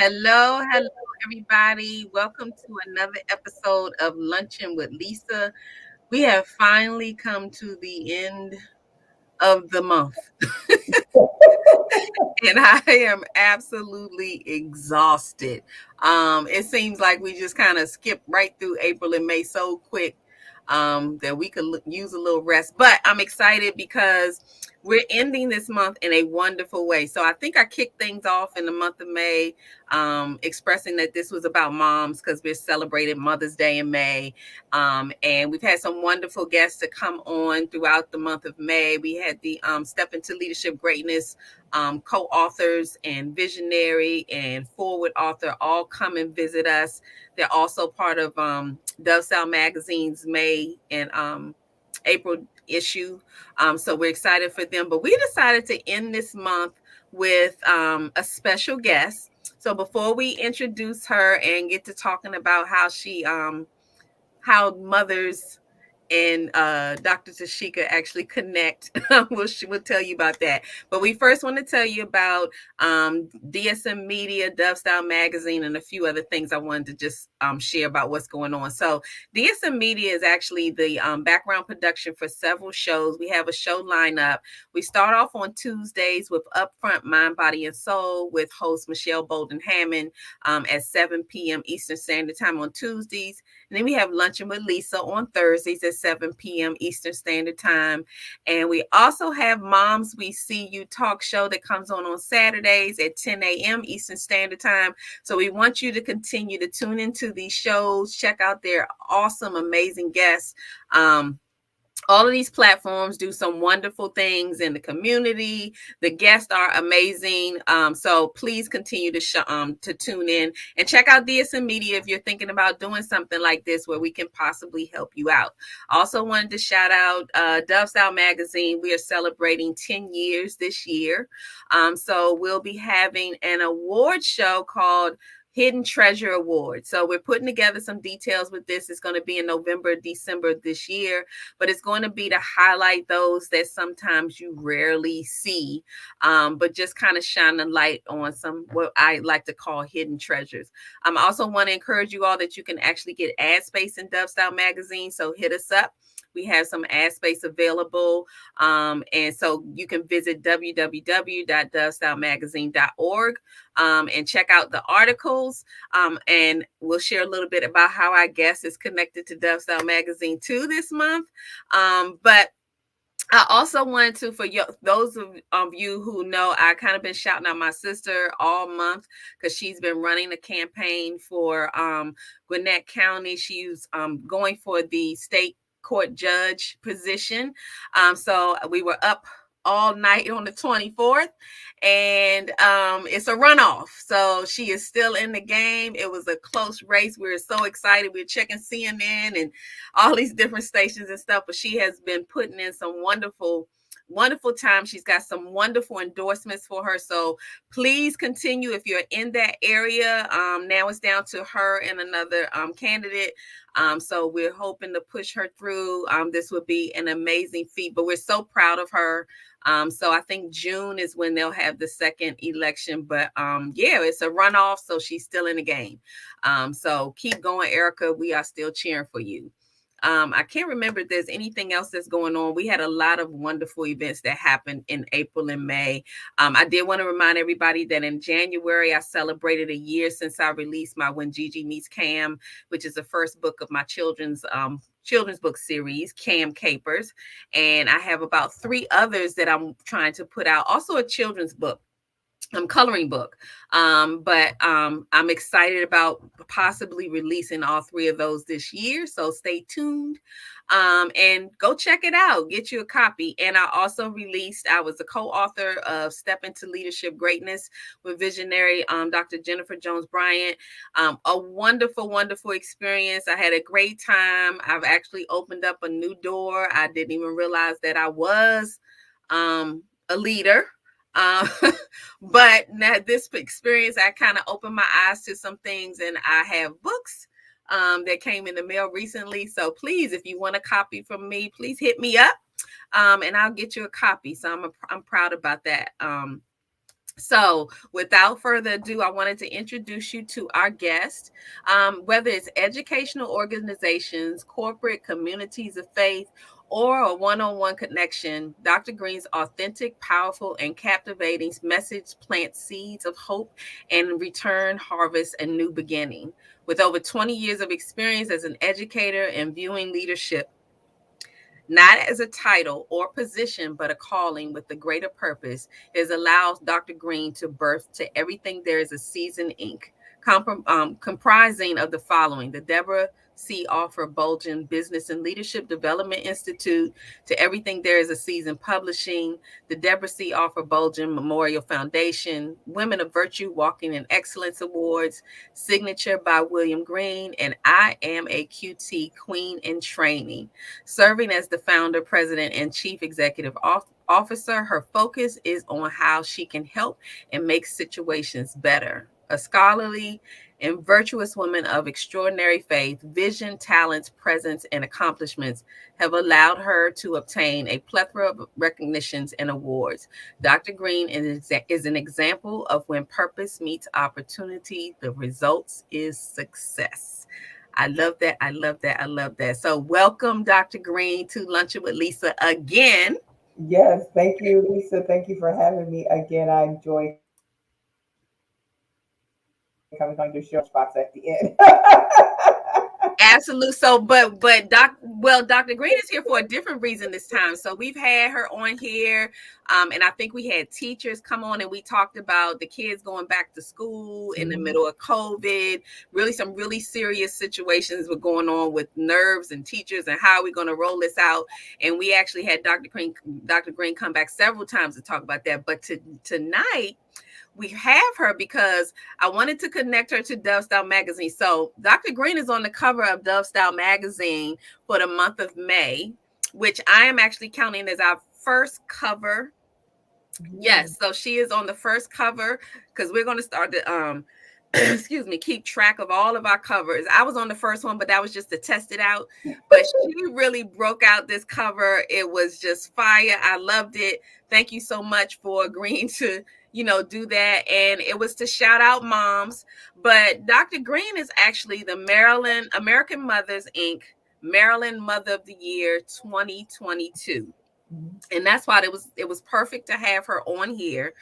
Hello, hello, everybody. Welcome to another episode of Lunchin with Lisa. We have finally come to the end of the month, and I am absolutely exhausted. It seems like we just kind of skipped right through April and May so quick that we could use a little rest. But I'm excited because we're ending this month in a wonderful way. So I think I kicked things off in the month of May, expressing that this was about moms because we're celebrating Mother's Day in May. And we've had some wonderful guests to come on throughout the month of May. We had the Step into Leadership Greatness co-authors and visionary and forward author all come and visit us. They're also part of Dove Style Magazine's May and April issue. So we're excited for them. But we decided to end this month with a special guest. So before we introduce her and get to talking about how mothers and Dr. Tasheka actually connect. we'll tell you about that. But we first want to tell you about DSM Media, Dove Style Magazine, and a few other things I wanted to just share about what's going on. So DSM Media is actually the background production for several shows. We have a show lineup. We start off on Tuesdays with Upfront Mind, Body, and Soul with host Michelle Bolden Hammond at 7 p.m. Eastern Standard Time on Tuesdays. And then we have Lunchin with Lisa on Thursdays at 7 p.m. Eastern Standard Time. And we also have Moms We See You talk show that comes on Saturdays at 10 a.m. Eastern Standard Time. So we want you to continue to tune into these shows, check out their awesome, amazing guests. All of these platforms do some wonderful things in the community. The guests are amazing. So please continue to tune in and check out DSM Media if you're thinking about doing something like this where we can possibly help you out. Also wanted to shout out Dove Style Magazine. We are celebrating 10 years this year. So we'll be having an award show called Hidden Treasure Award. So we're putting together some details with this. It's going to be in November, December this year, but it's going to be to highlight those that sometimes you rarely see, but just kind of shine a light on some what I like to call hidden treasures. I also want to encourage you all that you can actually get ad space in Dove Style Magazine. So hit us up. We have some ad space available. And so you can visit www.dovestylemagazine.org and check out the articles. And we'll share a little bit about how our guest is connected to Dove Style Magazine too this month. But I also wanted to, for those of you who know, I kind of been shouting out my sister all month because she's been running a campaign for Gwinnett County. She's going for the state court judge position. So we were up all night on the 24th, and it's a runoff. So she is still in the game. It was a close race. We were so excited. We were checking CNN and all these different stations and stuff, but she has been putting in some wonderful time. She's got some wonderful endorsements for her. So please continue if you're in that area. Now it's down to her and another candidate. So we're hoping to push her through. This would be an amazing feat, but we're so proud of her. So I think June is when they'll have the second election, but yeah, it's a runoff. So she's still in the game. So keep going, Erica. We are still cheering for you. I can't remember if there's anything else that's going on. We had a lot of wonderful events that happened in April and May. I did want to remind everybody that in January, I celebrated a year since I released my When Gigi Meets Cam, which is the first book of my children's book series, Cam Capers. And I have about 3 others that I'm trying to put out, also a children's book. Coloring book. But I'm excited about possibly releasing all 3 of those this year. So stay tuned and go check it out. Get you a copy. And I also I was a co-author of Step into Leadership Greatness with visionary Dr. Jennifer Jones Bryant. A wonderful, wonderful experience. I had a great time. I've actually opened up a new door. I didn't even realize that I was a leader. But now this experience, I kind of opened my eyes to some things, and I have books that came in the mail recently. So please, if you want a copy from me, please hit me up and I'll get you a copy. So I'm proud about that. So, without further ado, I wanted to introduce you to our guest. Whether it's educational organizations, corporate communities of faith, or a one on one connection, Dr. Green's authentic, powerful, and captivating message plants seeds of hope and return harvest and new beginning. With over 20 years of experience as an educator and viewing leadership not as a title or position, but a calling with the greater purpose, is allows Dr. Green to birth to everything there is a season Inc., comprising of the following: the Deborah C. Offer Bolgen Business and Leadership Development Institute, to Everything There Is a Season Publishing, the Deborah C. Offer Bolgen Memorial Foundation, Women of Virtue Walking in Excellence Awards, Signature by William Green, and I Am a QT Queen in Training. Serving as the founder, president, and chief executive officer, her focus is on how she can help and make situations better. A scholarly and virtuous woman of extraordinary faith, vision, talents, presence, and accomplishments have allowed her to obtain a plethora of recognitions and awards. Dr. Green is an example of when purpose meets opportunity, the results is success. I love that. I love that. I love that. So, welcome, Dr. Green, to Luncheon with Lisa again. Yes, thank you, Lisa. Thank you for having me again. I enjoy coming on your show. I love the lunchbox at the end. Absolutely. So, but Dr. Green is here for a different reason this time. So we've had her on here, and I think we had teachers come on, and we talked about the kids going back to school in the Mhm. middle of COVID. Really, some really serious situations were going on with nerves and teachers, and how are we going to roll this out? And we actually had Dr. Green come back several times to talk about that. But tonight we have her because I wanted to connect her to Dove Style Magazine. So Dr. Green is on the cover of Dove Style Magazine for the month of May, which I am actually counting as our first cover. Mhm. Yes, so she is on the first cover because we're going to start the excuse me, keep track of all of our covers. I was on the first one, but that was just to test it out. But she really broke out this cover. It was just fire. I loved it. Thank you so much for agreeing to, do that. And it was to shout out moms. But Dr. Green is actually the Maryland American Mothers Inc. Maryland Mother of the Year 2022, Mhm. and that's why it was perfect to have her on here,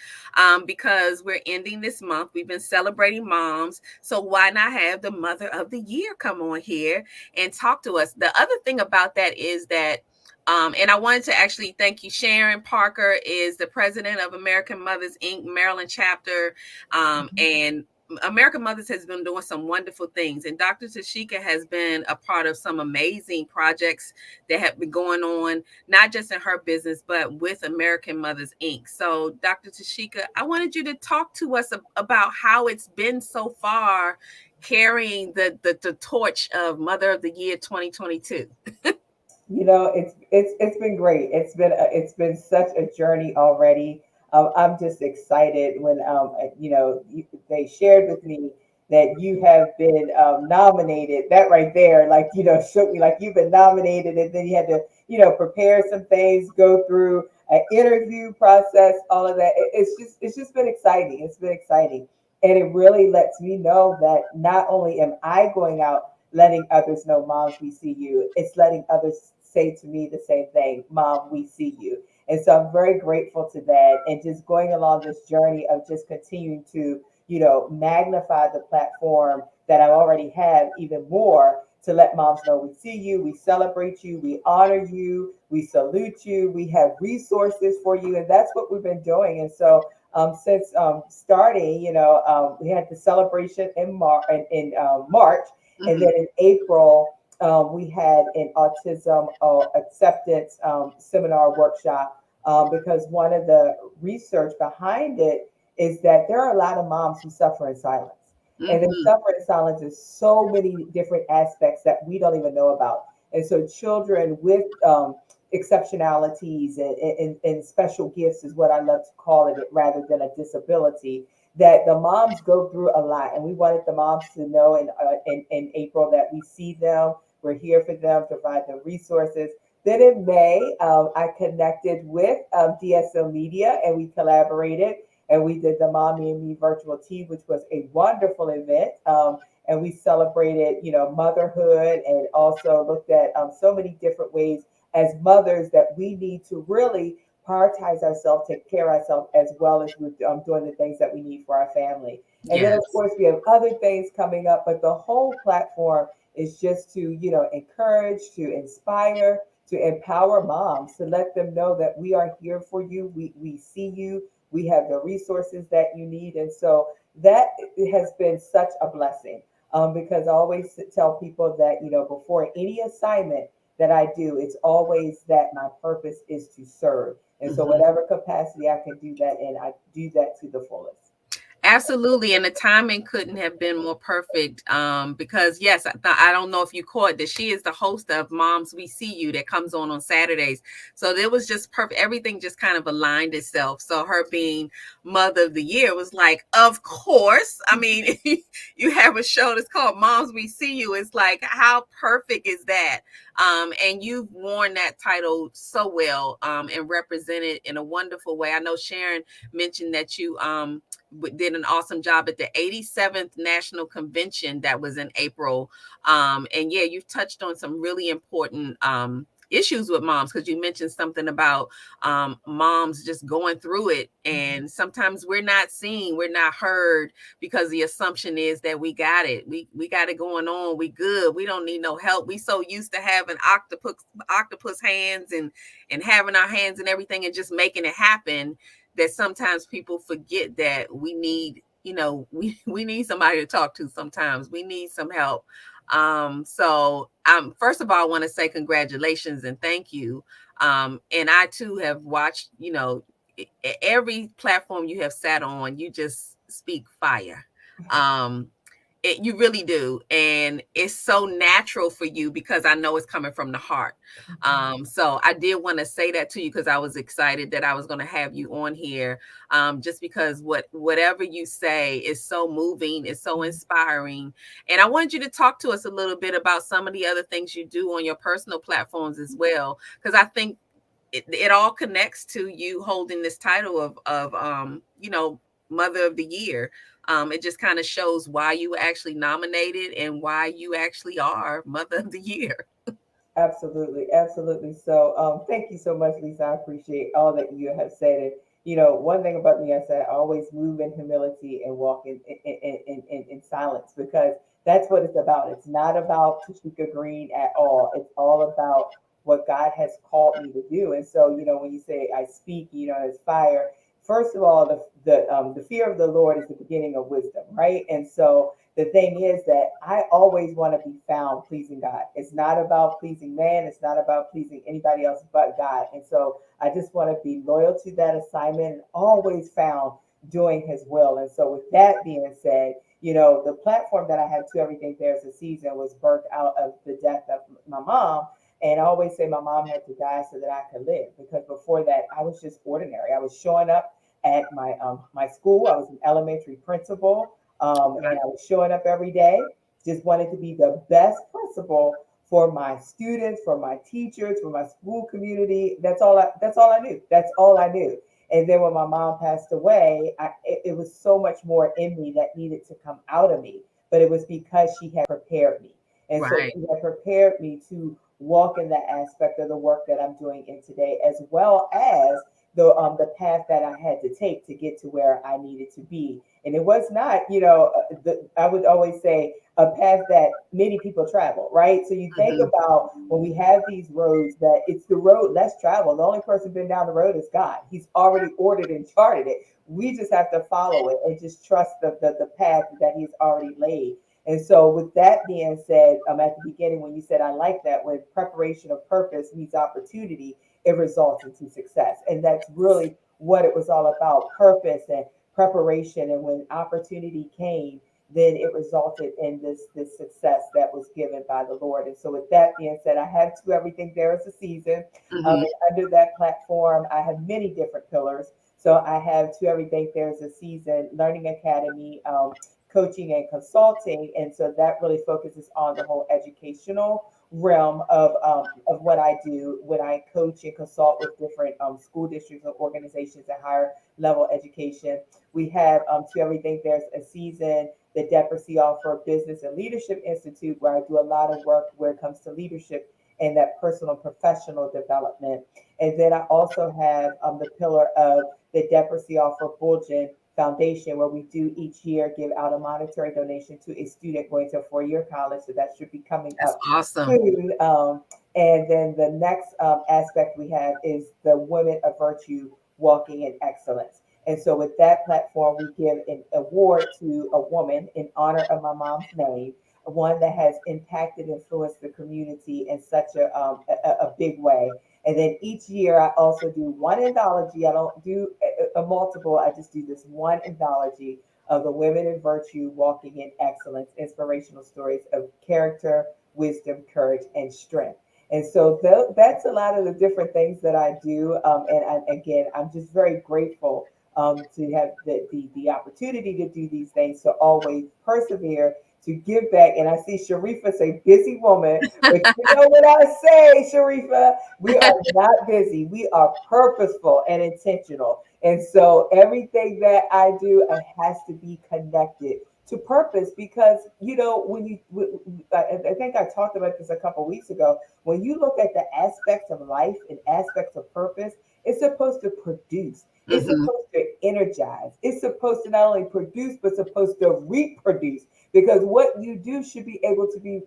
because we're ending this month. We've been celebrating moms, so why not have the Mother of the Year come on here and talk to us? The other thing about that is that, and I wanted to actually thank you. Sharon Parker is the president of American Mothers Inc. Maryland chapter, Mhm. and American Mothers has been doing some wonderful things, and Dr. Tasheka has been a part of some amazing projects that have been going on, not just in her business, but with American Mothers Inc. So, Dr. Tasheka, I wanted you to talk to us about how it's been so far carrying the torch of Mother of the Year 2022. It's been great. It's been such a journey already. I'm just excited when they shared with me that you have been nominated. That right there, like shook me. Like you've been nominated, and then you had to prepare some things, go through an interview process, all of that. It's just been exciting. It's been exciting, and it really lets me know that not only am I going out letting others know, moms, we see you. It's letting others say to me the same thing, mom, we see you. And so I'm very grateful to that. And just going along this journey of just continuing to, magnify the platform that I already have even more to let moms know we see you, we celebrate you, we honor you, we salute you, we have resources for you. And that's what we've been doing. And so since starting, we had the celebration in March, and then Mm-hmm. in April, we had an autism acceptance seminar workshop because one of the research behind it is that there are a lot of moms who suffer in silence. And they Mm-hmm. suffer in silence in so many different aspects that we don't even know about. And so, children with exceptionalities and special gifts is what I love to call it, rather than a disability, that the moms go through a lot. And we wanted the moms to know in April that we see them, we're here for them, provide them resources. Then in May, I connected with DSO Media and we collaborated. and we did the Mommy and Me virtual tea, which was a wonderful event. And we celebrated, motherhood, and also looked at so many different ways as mothers that we need to really prioritize ourselves, take care of ourselves, as well as we're doing the things that we need for our family. And then, of Yes. course, we have other things coming up, but the whole platform is just to, encourage, to inspire, to empower moms, to let them know that we are here for you. We see you. We have the resources that you need. And so that has been such a blessing, because I always tell people that, before any assignment that I do, it's always that my purpose is to serve. And so, Mhm. whatever capacity I can do that in, I do that to the fullest. Absolutely, and the timing couldn't have been more perfect. Because yes, I don't know if you caught that she is the host of Moms We See You that comes on Saturdays. So it was just perfect. Everything just kind of aligned itself. So her being Mother of the Year was like, of course. I mean, you have a show that's called Moms We See You. It's like, how perfect is that? And you've worn that title so well, and represented in a wonderful way. I know Sharon mentioned that you did an awesome job at the 87th National Convention that was in April. And yeah, you've touched on some really important issues with moms, because you mentioned something about moms just going through it, Mhm. and sometimes we're not seen, we're not heard, because the assumption is that we got it, we got it going on, we good, we don't need no help. We so used to having octopus hands, and having our hands and everything, and just making it happen, that sometimes people forget that we need, we need somebody to talk to. Sometimes we need some help. So first of all, I want to say congratulations and thank you. And I too have watched, every platform you have sat on, you just speak fire. um you really do, and it's so natural for you, because I know it's coming from the heart. Mhm. So I did want to say that to you, because I was excited that I was going to have you on here, just because whatever you say is so moving, it's so Mhm. inspiring. And I wanted you to talk to us a little bit about some of the other things you do on your personal platforms as well, because I think it all connects to you holding this title of Mother of the Year. It just kind of shows why you were actually nominated and why you actually are Mother of the Year. Absolutely, absolutely. So, thank you so much, Lisa. I appreciate all that you have said. And one thing about me, I said I always move in humility and walk in silence, because that's what it's about. It's not about Tasheka Green at all. It's all about what God has called me to do. And so, when you say I speak, as fire. First of all, the fear of the Lord is the beginning of wisdom, right? And so the thing is that I always want to be found pleasing God. It's not about pleasing man. It's not about pleasing anybody else but God. And so I just want to be loyal to that assignment and always found doing his will. And so with that being said, the platform that I had to Everything There's a Season was birthed out of the death of my mom. And I always say my mom had to die so that I could live, because before that I was just ordinary. I was showing up at my school. I was an elementary principal, and I was showing up every day. Just wanted to be the best principal for my students, for my teachers, for my school community. That's all. That's all I knew. That's all I knew. And then when my mom passed away, it was so much more in me that needed to come out of me. But it was because she had prepared me, and so Right, she had prepared me to walk in that aspect of the work that I'm doing in today, as well as the path that I had to take to get to where I needed to be. And it was not, I would always say a path that many people travel, right? So you think hmm, about when we have these roads, that it's the road less traveled. The only person been down the road is God. He's already ordered and charted it. We just have to follow it and just trust the path that He's already laid. And so, with that being said, at the beginning, when you said, I like that, when preparation of purpose meets opportunity, it results into success. And that's really what it was all about, purpose and preparation. And when opportunity came, then it resulted in this success that was given by the Lord. And so, with that being said, I have to Everything There Is a Season. hmm, And under that platform, I have many different pillars. So I have To Everything There's a Season, Learning Academy, coaching and consulting. And so that really focuses on the whole educational realm of what I do when I coach and consult with different school districts and organizations and higher level education. We have to everything. There's a season, the Depressy Offer Business and Leadership Institute, where I do a lot of work where it comes to leadership and that personal professional development. And then I also have the pillar of the Depressy Offer Bulgin Foundation, where we do each year give out a monetary donation to a student going to a 4-year college. So that should be coming That's up awesome. soon. And then the next aspect we have is the Women of Virtue Walking in Excellence. And so with that platform, we give an award to a woman in honor of my mom's name, one that has impacted, influenced the community in such a big way. And then each year, I also do one anthology. I don't do a multiple. I just do this one anthology of the women in virtue walking in excellence, inspirational stories of character, wisdom, courage, and strength. And so that's a lot of the different things that I do. Again, I'm just very grateful to have the opportunity to do these things, to always persevere, to give back. And I see Sharifa say busy woman, but you know what I say, Sharifa? We are not busy. We are purposeful and intentional. And so everything that I do, it has to be connected to purpose because, you know, I think I talked about this a couple weeks ago. When you look at the aspects of life and aspects of purpose, it's supposed to produce. It's Hmm. supposed to energize. It's supposed to not only produce, but supposed to reproduce because what you do should be able to be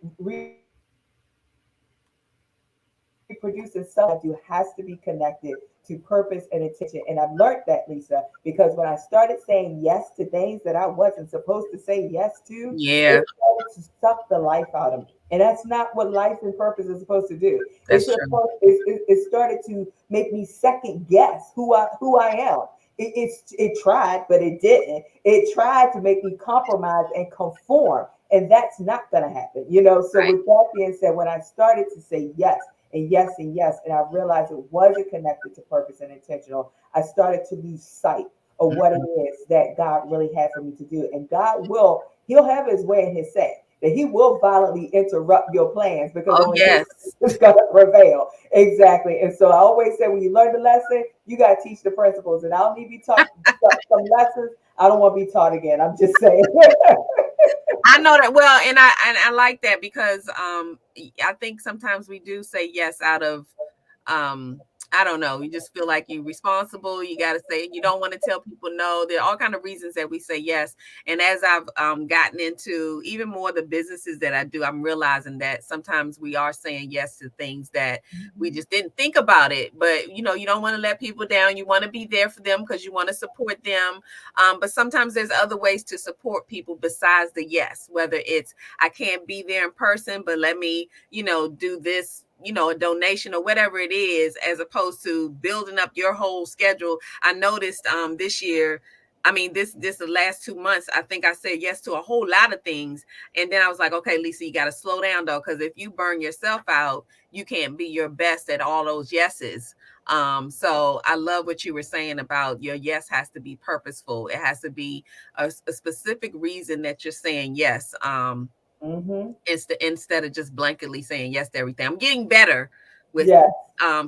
reproduced in some way. And everything that I do has to be connected to purpose and intention. And I've learned that, Lisa, because when I started saying yes to things that I wasn't supposed to say yes to, it Yeah, started to suck the life out of me. And that's not what life and purpose is supposed to do. that's true. It started to make me second guess who I am. It tried, but it didn't. It tried to make me compromise and conform, and that's not going to happen. You know. So Right. with that being said, when I started to say yes and yes and yes, and I realized it wasn't connected to purpose and intentional, I started to lose sight of what it Mhm. is that God really had for me to do. And God will, He'll have His way and His say. That He will violently interrupt your plans because Oh, only His yes. is going to prevail. Exactly. And so I always say when you learn the lesson, you got to teach the principles. And I don't need to be taught some lessons. I don't want to be taught again. I'm just saying. I know that well, and I like that because I think sometimes we do say yes out of um I don't know, you just feel like you're responsible, you got to say, you don't want to tell people no. There are all kind of reasons that we say yes. And as I've gotten into even more the businesses that I do, I'm realizing that sometimes we are saying yes to things that we Mhm. just didn't think about it. But you know, you don't want to let people down, you want to be there for them because you want to support them. But sometimes there's other ways to support people besides the yes, whether it's I can't be there in person, but let me, do this, a donation or whatever it is, as opposed to building up your whole schedule. I noticed this year, I mean, this the last 2 months, I think I said yes to a whole lot of things. And then I was like, okay, Lisa, you got to slow down though, because if you burn yourself out, you can't be your best at all those yeses. So I love what you were saying about your yes has to be purposeful. It has to be a specific reason that you're saying yes. Mhm. Instead of just blanketly saying yes to everything. I'm getting better with Yes.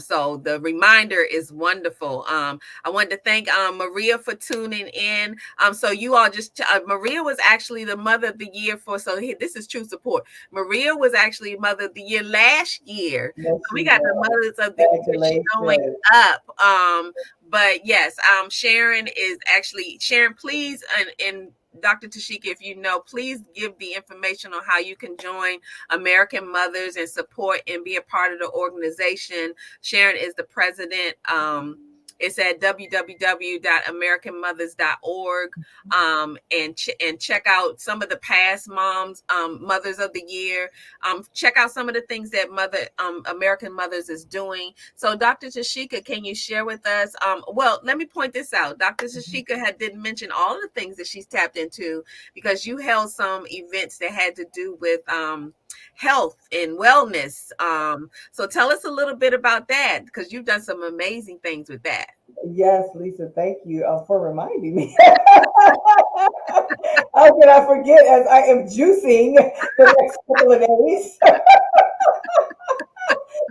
so the reminder is wonderful. I wanted to thank Maria for tuning in. So you all just Maria was actually the mother of the year for this is true support. Maria was actually mother of the year last year. Yes, So we she got the was. mothers of the year showing Congratulations. up. But yes, Sharon is actually Sharon, please, and Dr. Tasheka, if you know, please give the information on how you can join American Mothers and support and be a part of the organization. Sharon is the president. It's at www.americanmothers.org. And check out some of the past mothers of the year. Check out some of the things that American Mothers is doing. So, Dr. Tasheka, can you share with us? Well, let me point this out. Dr. Tasheka didn't mention all the things that she's tapped into because you held some events that had to do with health and wellness. So tell us a little bit about that because you've done some amazing things with that. Yes, Lisa, thank you for reminding me. How can I forget as I am juicing the next couple of days?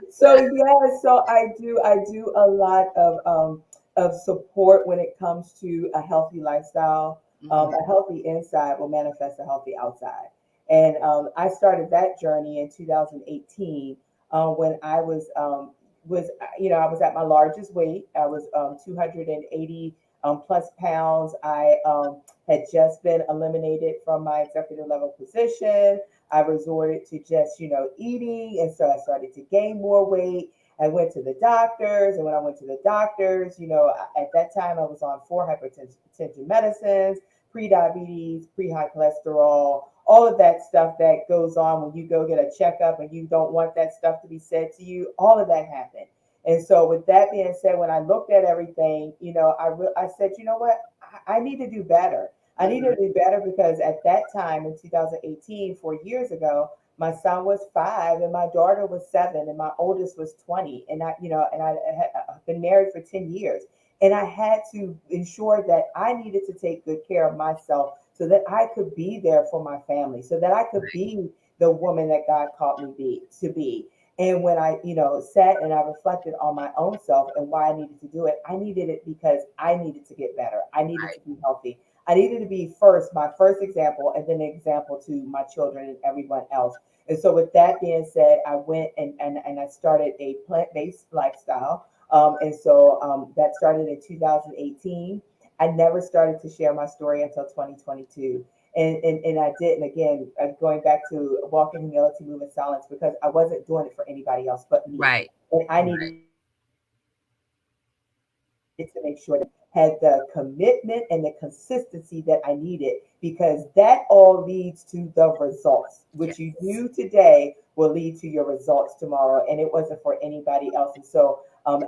So yeah, so I do a lot of support when it comes to a healthy lifestyle. Mhm. A healthy inside will manifest a healthy outside. And I started that journey in 2018 when I I was at my largest weight. I was 280 plus pounds. I had just been eliminated from my executive level position. I resorted to just, eating. And so I started to gain more weight. I went to the doctors. And when I went to the doctors, at that time I was on 4 hypertension medicines, pre-diabetes, pre-high cholesterol, all of that stuff that goes on when you go get a checkup and you don't want that stuff to be said to you. All of that happened. And so, with that being said, when I looked at everything, I said, you know what, I need to do better. I need to Mhm. do better because at that time in 2018, 4 years ago, my son was 5 and my daughter was 7 and my oldest was 20. And I had been married for 10 years. And I had to ensure that I needed to take good care of myself so that I could be there for my family, so that I could be the woman that God called me to be. And when I, sat and I reflected on my own self and why I needed to do it, I needed it because I needed to get better. I needed to Right. be healthy. I needed to be first, my first example, and then an example to my children and everyone else. And so, with that being said, I went and I started a plant based lifestyle. And so that started in 2018. I never started to share my story until 2022. And I didn't, again, going back to walk in humility, move in silence, because I wasn't doing it for anybody else but me. Right. And I Right. needed to make sure that had the commitment and the consistency that I needed, because that all leads to the results. What you do Yes. today will lead to your results tomorrow, and it wasn't for anybody else. And so,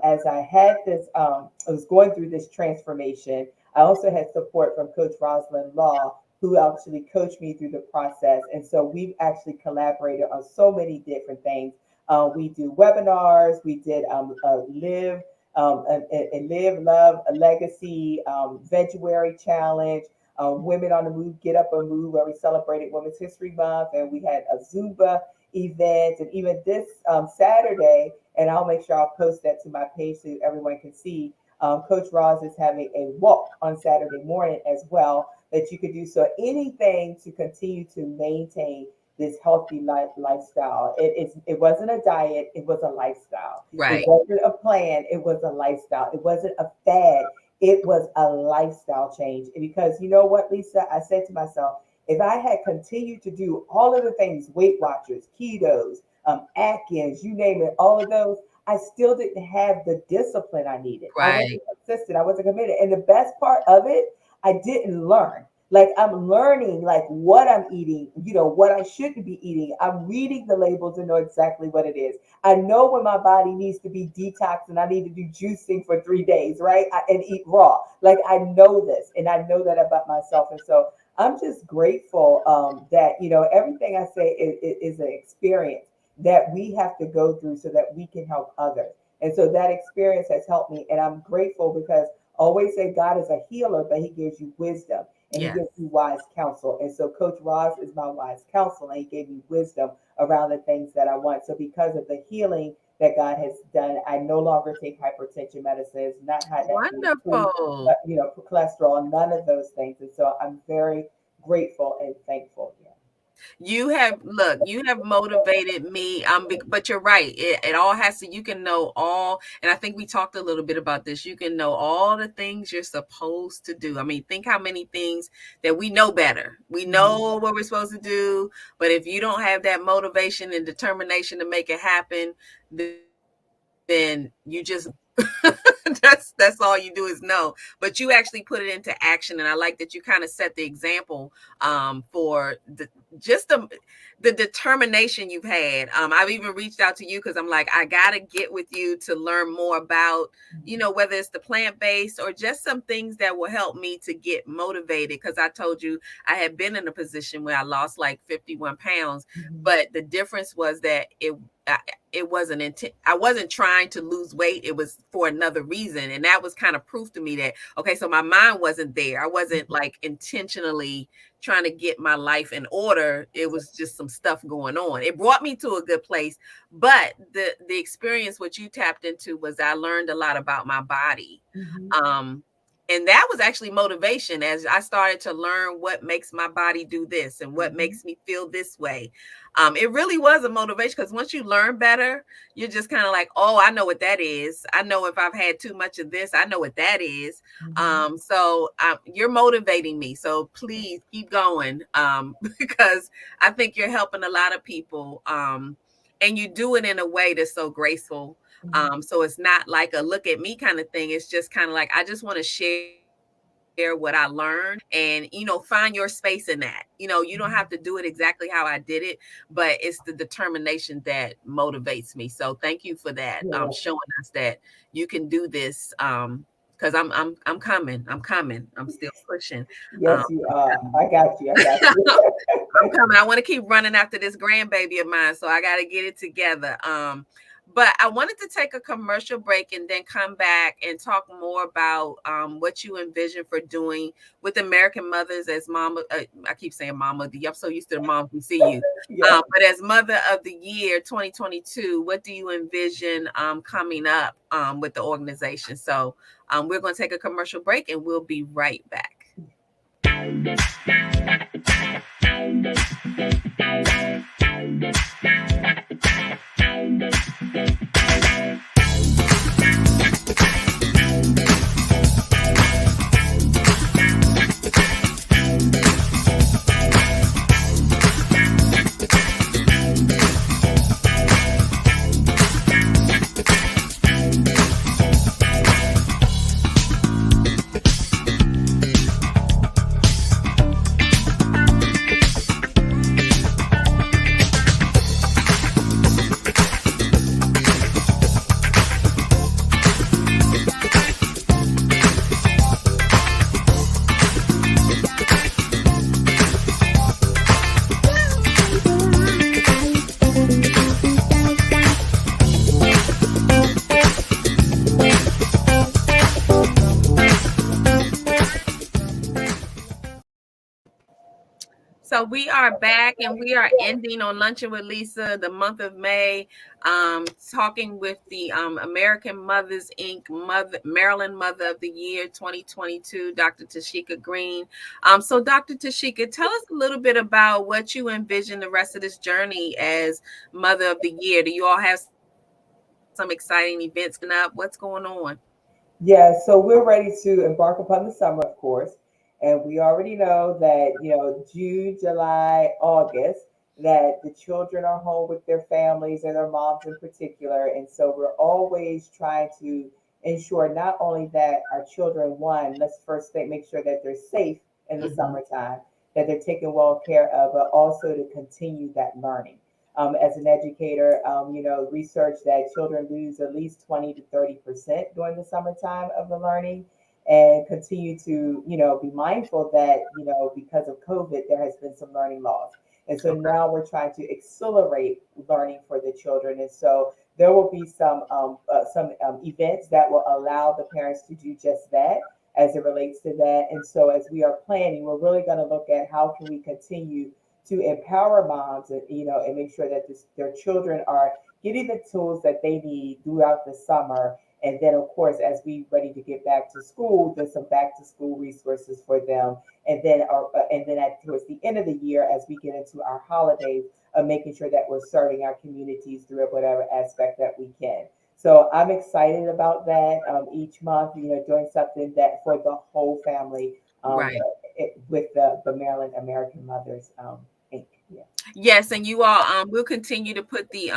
as I was going through this transformation. I also had support from Coach Rosalind Law, who actually coached me through the process. And so we've actually collaborated on so many different things. We do webinars. We did a live, love, a legacy, Veguary challenge, Women on the Move, Get Up and Move, where we celebrated Women's History Month, and we had a Zumba event, and even this Saturday, and I'll make sure I'll post that to my page so everyone can see. Coach Roz is having a walk on Saturday morning as well that you could do. So anything to continue to maintain this healthy lifestyle. It wasn't a diet, it was a lifestyle. It Right. wasn't a plan, it was a lifestyle. It wasn't a fad, it was a lifestyle change. Because you know what, Lisa? I said to myself, if I had continued to do all of the things, Weight Watchers, ketos, Atkins, you name it, all of those, I still didn't have the discipline I needed. I Right. wasn't consistent. I wasn't committed. And the best part of it, I didn't learn. Like I'm learning like what I'm eating, what I shouldn't be eating. I'm reading the labels to know exactly what it is. I know when my body needs to be detoxed and I need to do juicing for 3 days, right? And eat raw. Like I know this and I know that about myself. And so I'm just grateful that, everything I say is an experience that we have to go through so that we can help others. And so that experience has helped me. And I'm grateful because I always say God is a healer, but he gives you wisdom and he Yes. gives you wise counsel. And so Coach Ross is my wise counsel and he gave me wisdom around the things that I want. So because of the healing that God has done, I no longer take hypertension medicines, not high diabetes, Wonderful. cholesterol, none of those things. And so I'm very grateful and thankful. Yeah. You have look, you have motivated me. But you're right. It all has to. You can know all, and I think we talked a little bit about this. You can know all the things you're supposed to do. I mean, think how many things that we know better. We Mhm. know what we're supposed to do, but if you don't have that motivation and determination to make it happen, then you just that's all you do is know, but you actually put it into action. And I like that you kind of set the example for just the determination you've had. I've even reached out to you because I'm like, I gotta get with you to learn more about, whether it's the plant-based or just some things that will help me to get motivated, because I told you I had been in a position where I lost like 51 pounds, Mhm. but the difference was that I, it wasn't I wasn't trying to lose weight. It was for another reason. And that was kind of proof to me that, okay, so my mind wasn't there. I wasn't Mhm. like intentionally trying to get my life in order. It was just some stuff going on. It brought me to a good place, but the experience what you tapped into was I learned a lot about my body. Mhm. Um and that was actually motivation as I started to learn what makes my body do this and what Mhm. makes me feel this way. It really was a motivation because once you learn better, you're just kind of like, oh, I know what that is. I know if I've had too much of this, I know what that is. Mhm. So you're motivating me. So please keep going, because I think you're helping a lot of people. And you do it in a way that's so graceful. Mhm. So it's not like a look at me kind of thing. It's just kind of like I just want to share what I learned and find your space in that. You don't have to do it exactly how I did it, but it's the determination that motivates me. So thank you for that. You're Showing welcome. us that you can do this. Because I'm coming. I'm coming. I'm still pushing. Um, Yes, you are. I got you. I got you. I'm coming. I want to keep running after this grandbaby of mine, so I got to get it together. But I wanted to take a commercial break and then come back and talk more about what you envision for doing with American mothers as mama. I keep saying mama. I'm so used to the moms we see you. Yes. But as Mother of the Year 2022, what do you envision coming up with the organization? So we're going to take a commercial break and we'll be right back. So we are back and we are ending on Luncheon with Lisa, the month of May, talking with the American Mothers Inc. Maryland Mother of the Year 2022, Dr. Tasheka Green. So Dr. Tasheka, tell us a little bit about what you envision the rest of this journey as Mother of the Year. Do you all have some exciting events coming up? What's going on? Yeah, so we're ready to embark upon the summer, of course, and we already know that June, July, August, that the children are home with their families and their moms in particular, and so we're always trying to ensure not only that our children, one, let's first make sure that they're safe in the Hmm. summertime, that they're taken well care of, but also to continue that learning. As an educator, research that children lose at least 20 to 30% during the summertime of the learning, and continue to, be mindful that, because of COVID, there has been some learning loss. And so Okay. now we're trying to accelerate learning for the children. And so there will be some events that will allow the parents to do just that as it relates to that. And so as we are planning, we're really going to look at how can we continue to empower moms and and make sure that their children are getting the tools that they need throughout the summer. And then of course as we ready to get back to school, there's some back to school resources for them. And then at towards the end of the year, as we get into our holidays, of making sure that we're serving our communities through whatever aspect that we can. So I'm excited about that. Each month, doing something that for the whole family, Right. with the Maryland American Mothers Inc. Yeah. Yes, and you all we'll continue to put the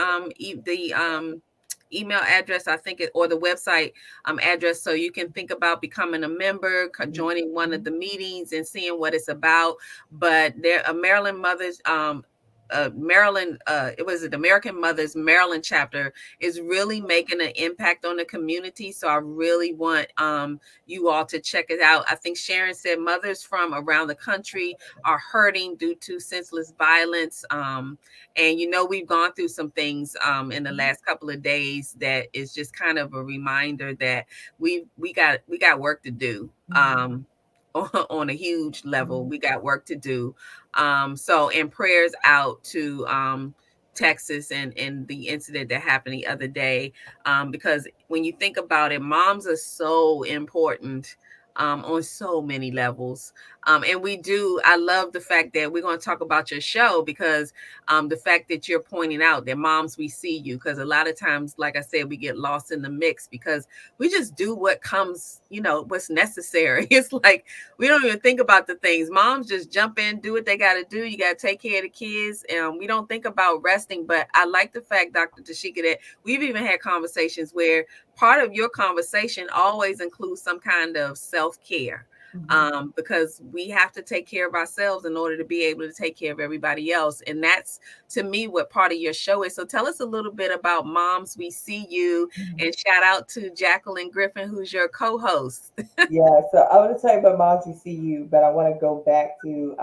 email address, I think it, or the website address, so you can think about becoming a member, joining one of Mhm. the meetings and seeing what it's about. But there a Maryland Mothers Maryland, it was the American Mothers Maryland chapter is really making an impact on the community. So I really want you all to check it out. I think Sharon said mothers from around the country are hurting due to senseless violence. And we've gone through some things in the last couple of days that is just kind of a reminder that we got work to do. Mhm. on a huge level. Mhm. We got work to do. So and prayers out to Texas and the incident that happened the other day. Because when you think about it, moms are so important on so many levels. And we do, I love the fact that we're going to talk about your show because the fact that you're pointing out that moms, we see you. Because a lot of times, like I said, we get lost in the mix because we just do what comes, what's necessary. It's like we don't even think about the things. Moms just jump in, do what they got to do. You got to take care of the kids. And we don't think about resting. But I like the fact, Dr. Tashika, that we've even had conversations where part of your conversation always includes some kind of self care. Mhm. Because we have to take care of ourselves in order to be able to take care of everybody else. And that's to me what part of your show is. So tell us a little bit about Moms We See You, Mhm. and shout out to Jacqueline Griffin, who's your co host. Yeah, so I want to tell you about Moms Who See You, but I want to go back to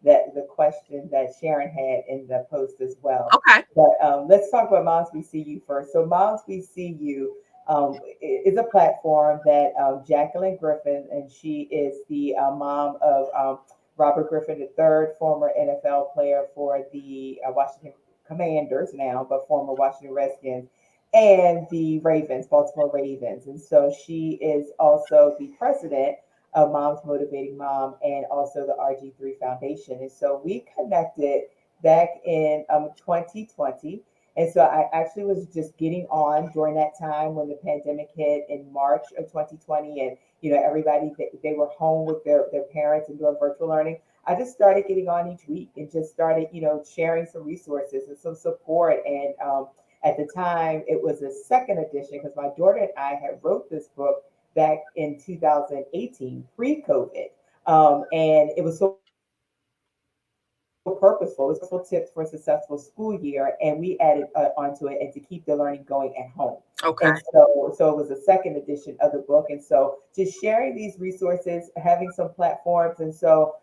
that the question that Sharon had in the post as well. Okay. But let's talk about Moms We See You first. So Moms We See You is a platform that Jacqueline Griffin, and she is the mom of Robert Griffin III, former NFL player for the Washington Commanders now, but former Washington Redskins and the Ravens, Baltimore Ravens. And so she is also the president of Moms Motivating Mom and also the RG3 Foundation. And so we connected back in 2020. And so I actually was just getting on during that time when the pandemic hit in March of 2020. And, everybody, they were home with their parents and doing virtual learning. I just started getting on each week and just started, sharing some resources and some support. And at the time, it was a second edition because my daughter and I had wrote this book back in 2018, pre-COVID, and it was so purposeful. It was purposeful tips for a successful school year, and we added onto it and to keep the learning going at home. And Okay. so it was a second edition of the book. And so just sharing these resources, having some platforms. And so,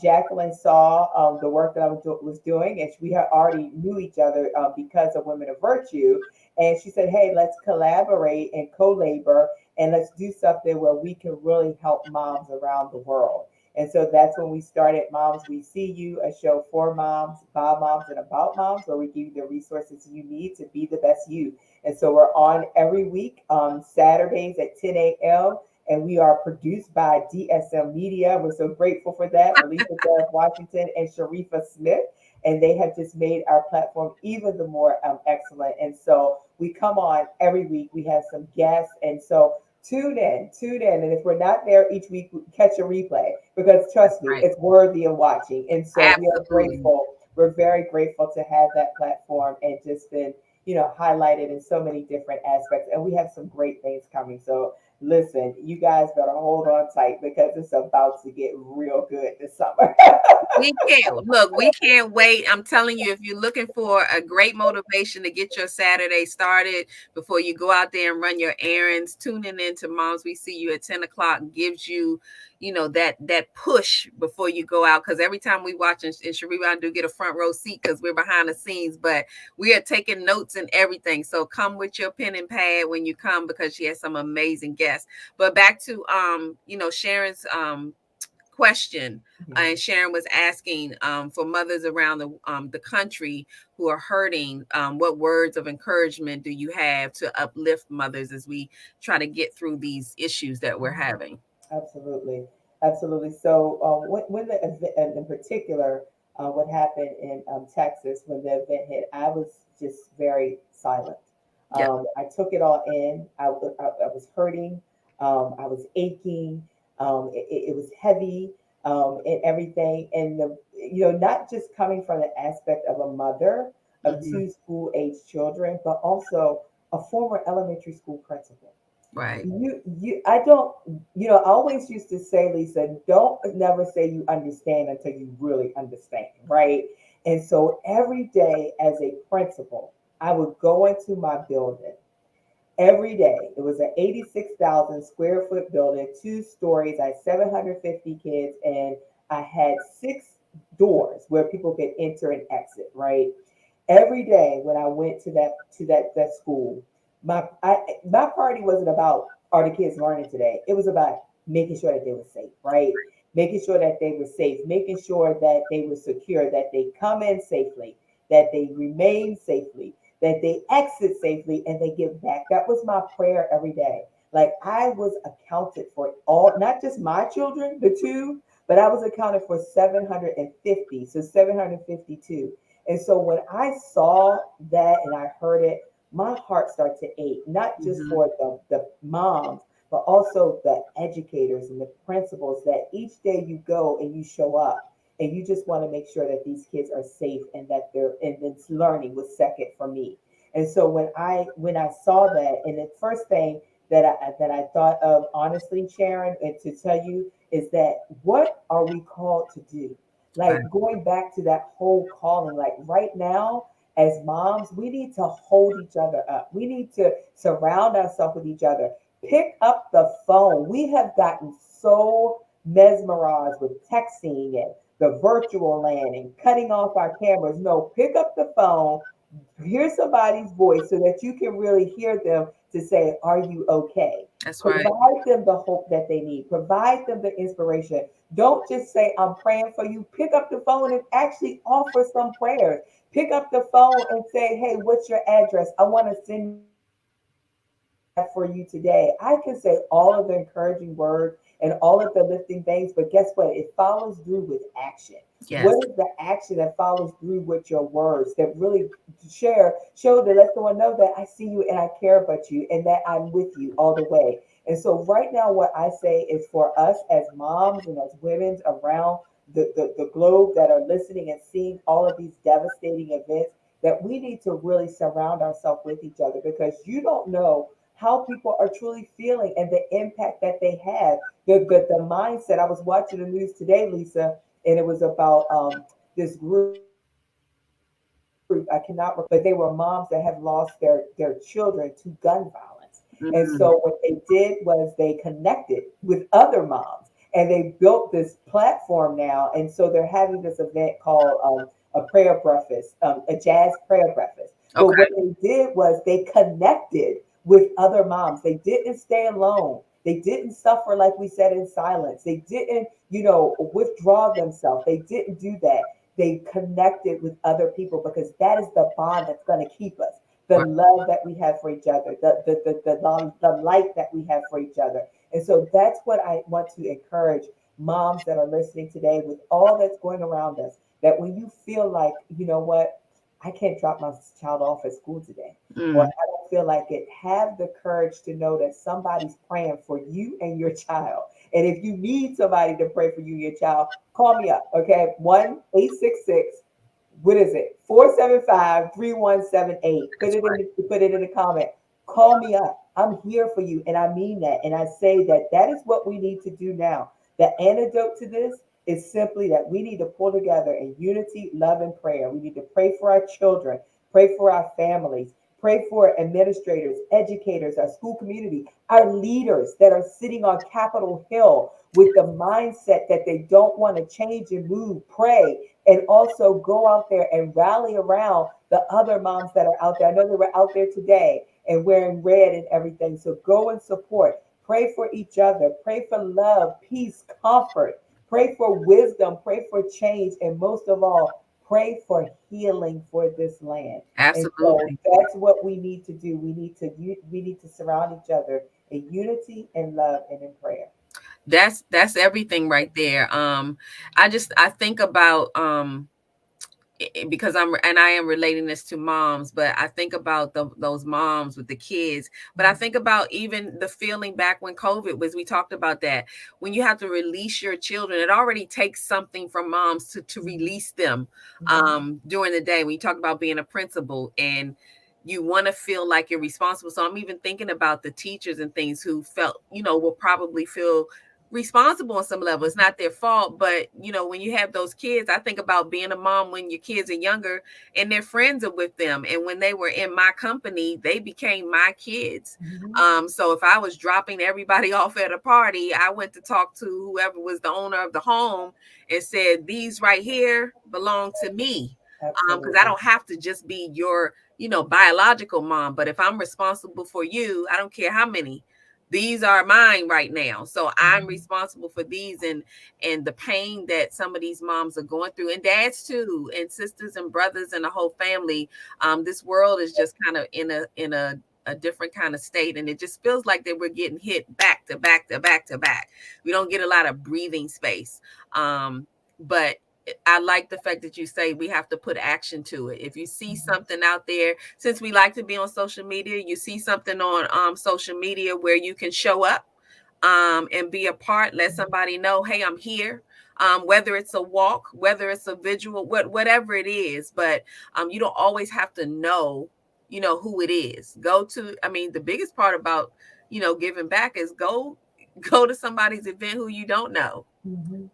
Jacqueline saw the work that was doing, and we had already knew each other because of Women of Virtue. And she said, hey, let's collaborate and co-labor and let's do something where we can really help moms around the world. And so that's when we started Moms We See You, a show for moms, by moms, and about moms, where we give you the resources you need to be the best you. And so we're on every week on Saturdays at 10 a.m. And we are produced by DSM Media. We're so grateful for that. Melissa Dove Washington and Sharifa Smith. And they have just made our platform even the more excellent. And so we come on every week. We have some guests. And so tune in. And if we're not there each week, catch a replay because That's trust me, right. it's worthy of watching. And so we are Absolutely. grateful. We're very grateful to have that platform and just been, highlighted in so many different aspects. And we have some great things coming. So listen, you guys better hold on tight because it's about to get real good this summer. We can't look, we can't wait. I'm telling you, if you're looking for a great motivation to get your Saturday started before you go out there and run your errands, tuning in to Moms We See You at 10 o'clock gives you, that push before you go out. Because every time we watch, and Sheree, I do get a front row seat because we're behind the scenes, but we are taking notes and everything. So come with your pen and pad when you come because she has some amazing guests. But back to Sharon's question, and Sharon was asking for mothers around the country who are hurting. What words of encouragement do you have to uplift mothers as we try to get through these issues that we're Mhm. having? Absolutely, absolutely. So when the event, and in particular, what happened in Texas when the event hit, I was just very silent. Yeah. I took it all in. I was hurting. I was aching. It was heavy and everything. And not just coming from the aspect of a mother of Hmm. two school age children, but also a former elementary school principal. Right. I don't, I always used to say, Lisa, don't never say you understand until you really understand, right? And so every day as a principal, I would go into my building every day. It was an 86,000 square foot building, 2 stories. I had 750 kids, and I had 6 doors where people could enter and exit, right? Every day when I went to that school, my party wasn't about are the kids learning today. It was about making sure that they were safe, right? Making sure that they were safe, making sure that they were secure, that they come in safely, that they remain safely, that they exit safely, and they give back. That was my prayer every day. Like I was accounted for all, not just my children, the two, but I was accounted for 750, so 752. And so when I saw that and I heard it, my heart started to ache, not just Mhm. for the moms, but also the educators and the principals that each day you go and you show up and you just want to make sure that these kids are safe and that they're and this learning was second for me. And so when I saw that, and the first thing that I thought of honestly, Sharon, and to tell you is that what are we called to do? Right. Like going back to that whole calling, like right now, as moms, we need to hold each other up. We need to surround ourselves with each other. Pick up the phone. We have gotten so mesmerized with texting and the virtual land and cutting off our cameras. No, pick up the phone, hear somebody's voice so that you can really hear them to say, are you okay? That's right. Provide them the hope that they need. Provide them the inspiration. Don't just say, I'm praying for you. Pick up the phone and actually offer some prayers. Pick up the phone and say, hey, what's your address? I want to send you have for you today. I can say all of the encouraging words and all of the lifting things, but guess what? It follows through with action. Yes. What is the action that follows through with your words that really show to let someone know that I see you and I care about you and that I'm with you all the way. And so right now, what I say is for us as moms and as women around the globe that are listening and seeing all of these devastating events, that we need to really surround ourselves with each other because you don't know how people are truly feeling and the impact that they have. The mindset. I was watching the news today, Lisa, and it was about this group. I cannot recall the name of the group, but they were moms that have lost their children to gun violence. And so Mm. what they did was they connected with other moms and they built this platform now. And so they're having this event called a prayer breakfast, a jazz prayer breakfast. But Okay. what they did was they connected with other moms. They didn't stay alone. They didn't suffer, like we said, in silence. They didn't, withdraw themselves. They didn't do that. They connected with other people because that is the bond that's going to keep us. The Right. love that we have for each other, the light that we have for each other. And so that's what I want to encourage moms that are listening today with all that's going around us. That when you feel like, you know what, I can't drop my child off at school today, or Mm. I don't feel like it, have the courage to know that somebody's praying for you and your child. And if you need somebody to pray for you and your child, call me up, okay? 1-866, what is it? 475-3178. That's right. Put it in the comment. Call me up. I'm here for you. And I mean that. And I say that that is what we need to do now. The antidote to this is simply that we need to pull together in unity, love, and prayer. We need to pray for our children, pray for our families, pray for administrators, educators, our school community, our leaders that are sitting on Capitol Hill with the mindset that they don't want to change and move. Pray and also go out there and rally around the other moms that are out there. I know they were out there today and wearing red and everything. So go and support. Pray for each other. Pray for love, peace, comfort. Pray for wisdom. Pray for change. And most of all, pray for healing for this land. And so Absolutely. that's what we need to do. We need to surround each other in unity and love and in prayer. That's everything right there. I think about because I am relating this to moms, but I think about those moms with the kids. But I Mhm. think about even the feeling back when COVID was. We talked about that when you have to release your children. It already takes something from moms to Mhm. release them Mhm. during the day. When you talk about being a principal and you want to feel like you're responsible. So I'm even thinking about the teachers and things who felt, will probably feel responsible on some level. It's not their fault, but when you have those kids, I think about being a mom when your kids are younger and their friends are with them. And when they were in my company, they became my kids. Mhm. So if I was dropping everybody off at a party, I went to talk to whoever was the owner of the home and said, these right here belong to me. Because I Absolutely. don't have to just be your, biological mom. But if I'm responsible for you, I don't care how many these are mine right now, so I'm responsible for these, and the pain that some of these moms are going through, and dads too, and sisters and brothers and the whole family. This world is just kind of in a different kind of state, and it just feels like that we're getting hit back to back to back to back. We don't get a lot of breathing space. But I like the fact that you say we have to put action to it. If you see something out there, since we like to be on social media, you see something on social media where you can show up and be a part, let somebody know, hey, I'm here. Whether it's a walk, whether it's a visual, whatever it is, but you don't always have to know, who it is. Go to, I mean, the biggest part about, giving back is go to somebody's event who you don't know, Mhm.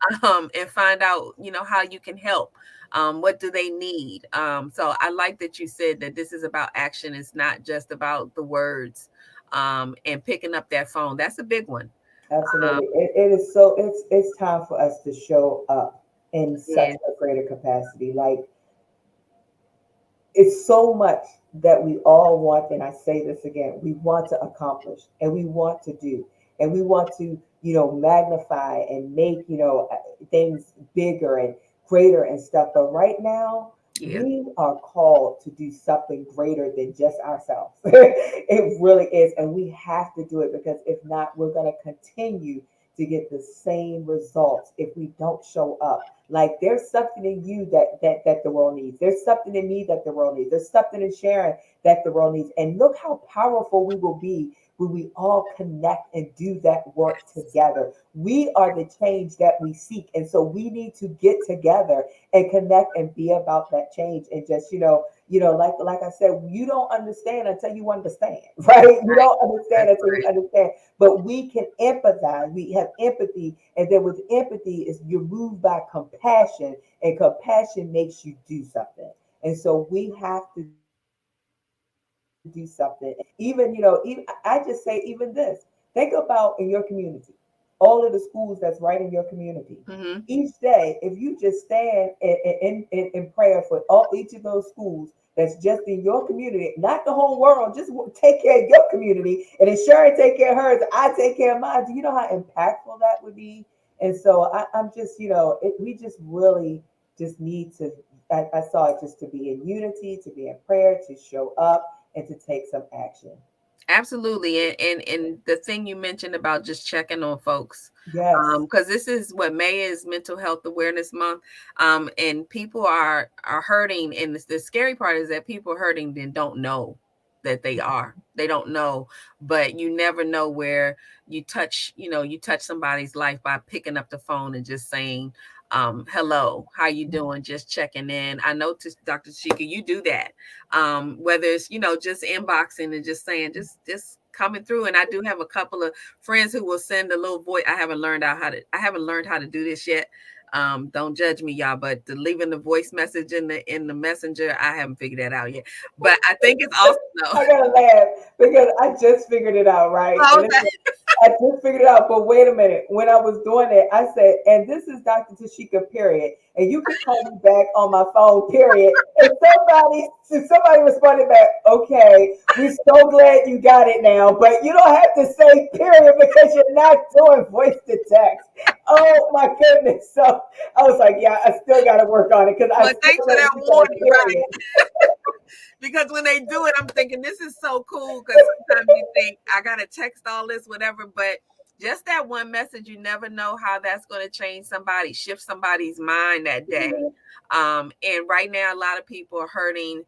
and find out, how you can help. What do they need? So I like that you said that this is about action. It's not just about the words, and picking up that phone. That's a big one. Um, Absolutely. It is so it's time for us to show up in such yeah, a greater capacity. Like it's so much that we all want, and I say this again, we want to accomplish and we want to do and we want to, magnify and make, things bigger and greater and stuff. But right now, yeah, we are called to do something greater than just ourselves. It really is. And we have to do it because if not, we're going to continue to get the same results if we don't show up. Like there's something in you that the world needs. There's something in me that the world needs. There's something in Sharon that the world needs. And look how powerful we will be when we all connect and do that work yes, together. We are the change that we seek. And so we need to get together and connect and be about that change. And just, like I said, you don't understand until you understand, right? You right. don't understand That's until you right. understand. But we can empathize. We have empathy, and then with empathy is you're moved by compassion, and compassion makes you do something. And so we have to do something. Even, I just say even this. Think about in your community, all of the schools that's right in your community. Each day, Hmm. if you just stand in prayer for all each of those schools that's just in your community, not the whole world, just take care of your community, and then Sharon take care of hers, I take care of mine. Do you know how impactful that would be? And so I'm just, we just really just need to. I saw it just to be in unity, to be in prayer, to show up, and to take some action. Absolutely. And the thing you mentioned about just checking on folks, Yes. because this is what May is Mental Health Awareness Month, and people are hurting, and the scary part is that people are hurting and don't know that they don't know, but you never know where you touch somebody's life by picking up the phone and just saying, hello, how you doing, just checking in. I know, Dr. Tashika, you do that, whether it's just inboxing and just saying, just coming through. And I do have a couple of friends who will send a little voice. I haven't learned how to do this yet. Don't judge me, y'all, but leaving the voice message in the messenger, I haven't figured that out yet. But I think it's awesome though. I gotta laugh because I just figured it out, right? And Okay. I just figured it out. But wait a minute. When I was doing it, I said, and this is Dr. Tashika, period. And you can call me back on my phone, period. And somebody responded back, okay, we're so glad you got it now, but you don't have to say period because you're not doing voice to text. Oh my goodness. So I was like, yeah, I still gotta work on it because I Well, still thanks for let that you say warning, right? period. Because when they do it, I'm thinking this is so cool. Because sometimes you think I gotta text all this, whatever, but just that one message, you never know how that's going to change somebody, shift somebody's mind that day. And right now, a lot of people are hurting,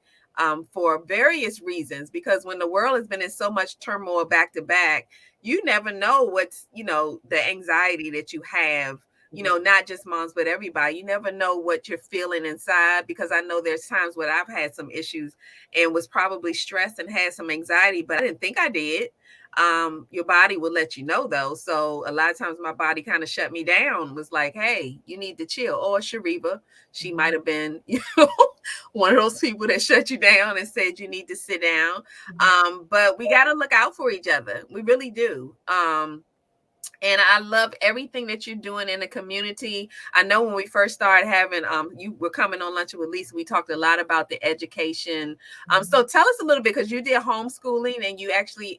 for various reasons, because when the world has been in so much turmoil back to back, you never know what's, the anxiety that you have, not just moms, but everybody. You never know what you're feeling inside, because I know there's times when I've had some issues and was probably stressed and had some anxiety, but I didn't think I did. Your body will let you know though. So a lot of times my body kind of shut me down, was like, hey, you need to chill. Or Shariva, she might have been, one of those people that shut you down and said you need to sit down. But we got to look out for each other. We really do. And I love everything that you're doing in the community. I know when we first started having you were coming on Lunch with Lisa, we talked a lot about the education. So Mhm. tell us a little bit, because you did homeschooling and you actually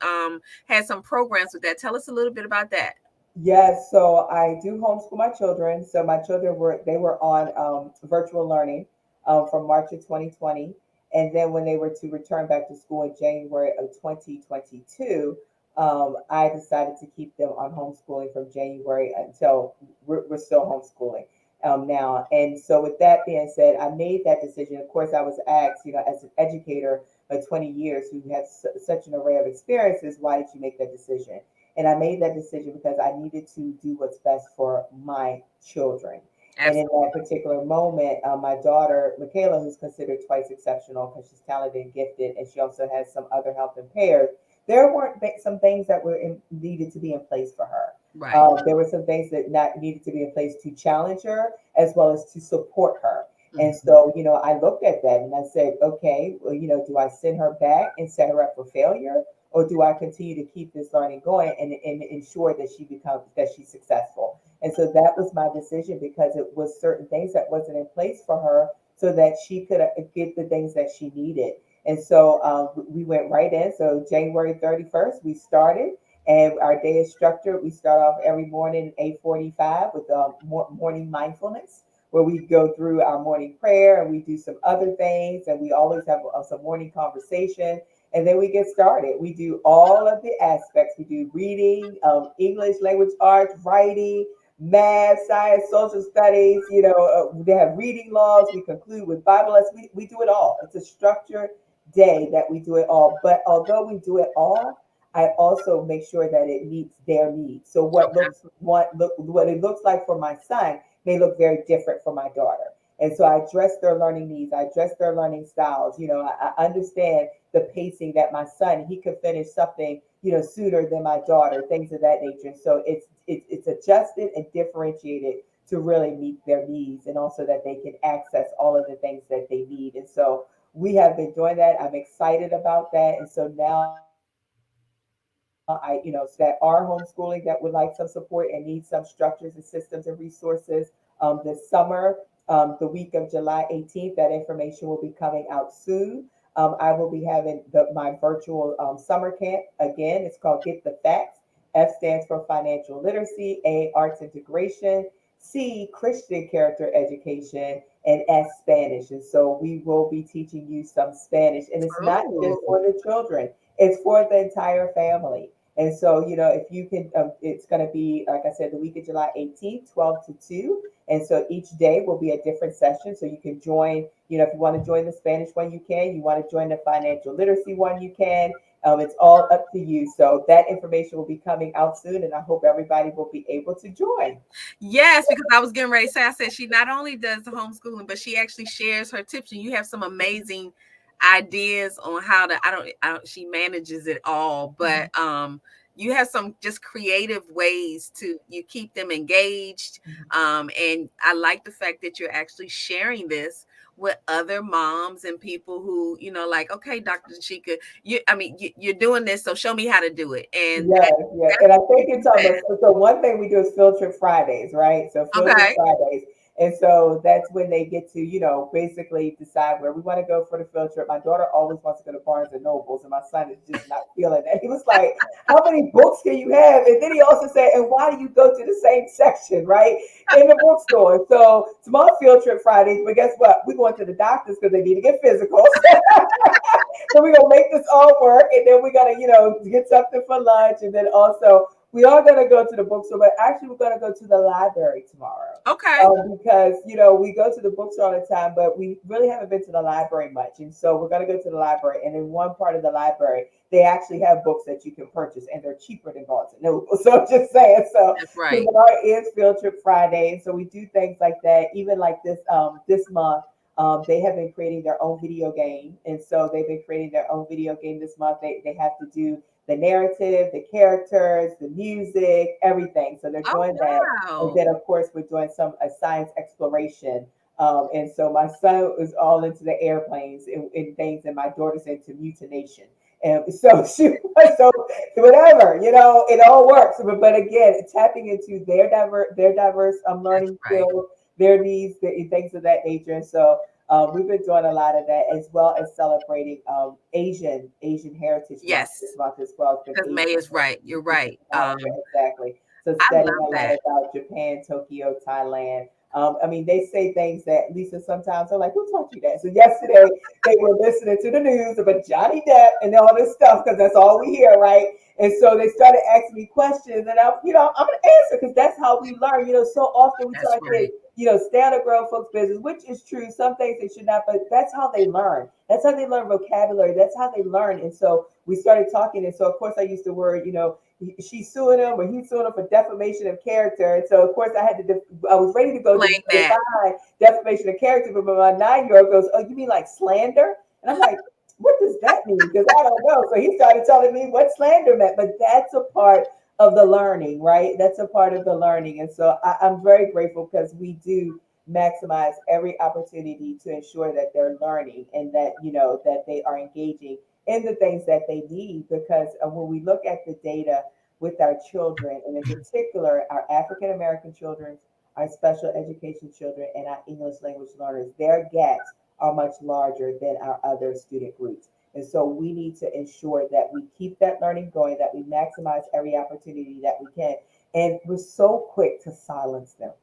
had some programs with that. Tell us a little bit about that. Yes, so I do homeschool my children. So my children were on virtual learning from March of 2020, and then when they were to return back to school in January of 2022, I decided to keep them on homeschooling from January until we're still homeschooling now. And so with that being said, I made that decision. Of course, I was asked, as an educator of 20 years who has such an array of experiences, why did you make that decision? And I made that decision because I needed to do what's best for my children. And in that Absolutely. particular moment, my daughter, Michaela, who's considered twice exceptional because she's talented and gifted, and she also has some other health impaired, there weren't some things that needed to be in place for her. Right. There were some things that not needed to be in place to challenge her as well as to support her. And Mhm. so, I looked at that and I said, okay, well, do I send her back and set her up for failure? Or do I continue to keep this learning going and ensure that she's successful? And so that was my decision because it was certain things that wasn't in place for her so that she could get the things that she needed. And so we went right in. So January 31st, we started, and our day is structured. We start off every morning at 8:45 with morning mindfulness, where we go through our morning prayer and we do some other things, and we always have some morning conversation, and then we get started. We do all of the aspects. We do reading, English, language arts, writing, math, science, social studies. They have reading logs. We conclude with Bible lessons. We do it all. It's a structured day that we do it all. But although we do it all, I also make sure that it meets their needs. So what it looks like for my son may look very different for my daughter. And so I address their learning needs. I address their learning styles. I understand the pacing that my son, he could finish something, sooner than my daughter, things of that nature. So it's adjusted and differentiated to really meet their needs, and also that they can access all of the things that they need. And so we have been doing that. I'm excited about that. And so now that are homeschooling that would like some support and need some structures and systems and resources this summer, the week of July 18th, that information will be coming out soon. I will be having my virtual summer camp. Again, it's called Get the Facts. F stands for financial literacy, A, arts integration, C, Christian character education, and S, Spanish. And so we will be teaching you some Spanish. And it's not just Oh, for the children, it's for the entire family. And so, if you can, it's going to be, like I said, the week of July 18th, 12 to 2. And so each day will be a different session. So you can join, if you want to join the Spanish one, you can. You want to join the financial literacy one, you can. It's all up to you. So that information will be coming out soon. And I hope everybody will be able to join. yes, because I was getting ready to say, I said she not only does the homeschooling, but she actually shares her tips, and you have some amazing ideas on how to, I don't, she manages it all, but you have some just creative ways to you keep them engaged. And I like the fact that you're actually sharing this with other moms and people who, like, okay, Dr. Tasheka, you're doing this, so show me how to do it. And Yes, yes. that's And I what think you it's on said. the, so one thing we do is field trip Fridays, right? So field trip Okay. Fridays. And so that's when they get to, basically decide where we want to go for the field trip. My daughter always wants to go to Barnes and Nobles, and my son is just not feeling that. He was like, how many books can you have? And then he also said, and why do you go to the same section, right? In the bookstore. So tomorrow field trip Fridays, but guess what? We're going to the doctors because they need to get physicals. So we're gonna make this all work, and then we're gonna, get something for lunch, and then also we are gonna go to the bookstore, but actually we're gonna go to the library tomorrow. Okay. Because we go to the bookstore all the time, but we really haven't been to the library much, and so we're gonna go to the library. And in one part of the library, they actually have books that you can purchase, and they're cheaper than Barnes and Noble. So I'm just saying. So That's right. tomorrow is Field Trip Friday, and so we do things like that. Even like this month, they have been creating their own video game. And so they've been creating their own video game this month. They have to do the narrative, the characters, the music, everything. So they're Oh, doing that. And wow. then, of course, we're doing some a science exploration. And so my son is all into the airplanes and things, and my daughter's into mutination. And so so whatever, it all works. But again, tapping into their diverse That's learning right. skills, their needs, things of that nature. And so we've been doing a lot of that, as well as celebrating Asian Heritage Month Yes, this month as well. It's been because May Asian is right. You're right. exactly. So I studying love a lot that. about Japan, Tokyo, Thailand. I mean, they say things that Lisa sometimes are like, "Who taught you that?" So yesterday they were listening to the news about Johnny Depp and all this stuff because that's all we hear, right? And so they started asking me questions, and I'm gonna answer because that's how we learn. So often we tell That's our kids, right. stay out of grown folks' business, which is true. Some things they should not, but that's how they learn. That's how they learn vocabulary. That's how they learn. And so we started talking, and so of course I used the word, she's suing him or he's suing him for defamation of character. And so of course I was ready to go to Explain that. define defamation of character, but my 9-year-old goes, "Oh, you mean like slander?" And I'm like, "What does that mean?" Because I don't know. So he started telling me what slander meant. But that's a part of the learning, right? That's a part of the learning. And so I'm very grateful because we do maximize every opportunity to ensure that they're learning and that that they are engaging in the things that they need. Because when we look at the data with our children, and in particular our African American children, our special education children, and our English language learners, their gaps are much larger than our other student groups. And so we need to ensure that we keep that learning going, that we maximize every opportunity that we can. And we're so quick to silence them.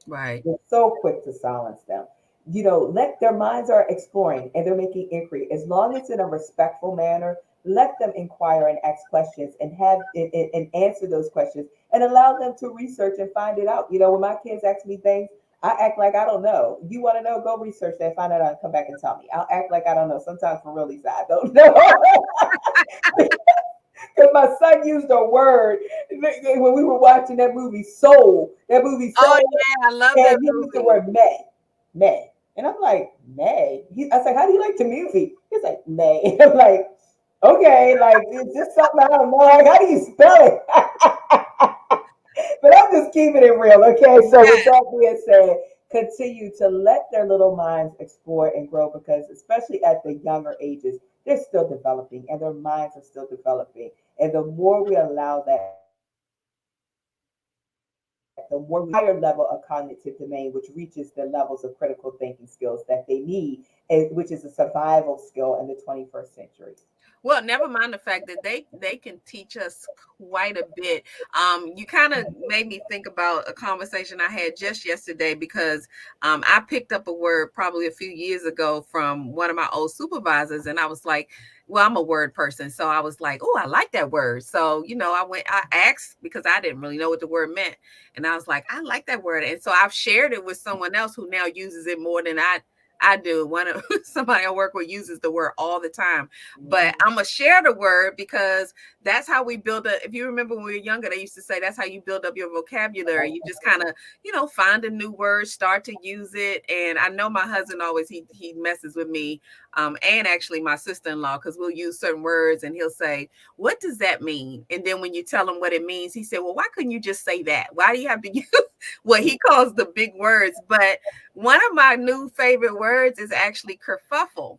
Right. We're so quick to silence them. Let their minds are exploring and they're making inquiry. As long as in a respectful manner, let them inquire and ask questions and and answer those questions and allow them to research and find it out. When my kids ask me things, I act like I don't know. You want to know? Go research that, find it out, and come back and tell me. I'll act like I don't know. Sometimes for real, Lisa, I don't know. Because my son used a word when we were watching that movie Soul. That movie Oh Soul, yeah, I love and that he used the movie. word May. And I'm like, May? I was like, how do you like the movie? He's like, May. And I'm like, okay, like, is this something I don't know? Like, how do you spell it? But I'm just keeping it real, okay? So with Yes. that being said, continue to let their little minds explore and grow because especially at the younger ages, they're still developing and their minds are still developing. And the more we allow that, the more we higher level of cognitive domain, which reaches the levels of critical thinking skills that they need, which is a survival skill in the 21st century. Well, never mind the fact that they can teach us quite a bit. You kind of made me think about a conversation I had just yesterday because I picked up a word probably a few years ago from one of my old supervisors, and I was like, "Well, I'm a word person," so I was like, "Oh, I like that word." So I asked because I didn't really know what the word meant, and I was like, "I like that word," and so I've shared it with someone else who now uses it more than I do. One of somebody I work with uses the word all the time, but Mhm. I'm gonna share the word because that's how we build up. If you remember when we were younger, they used to say that's how you build up your vocabulary. You just kind of, find a new word, start to use it. And I know my husband always he messes with me, and actually my sister-in-law, because we'll use certain words and he'll say, "What does that mean?" And then when you tell him what it means, he said, "Well, why couldn't you just say that? Why do you have to use what he calls the big words?" But one of my new favorite words is actually kerfuffle.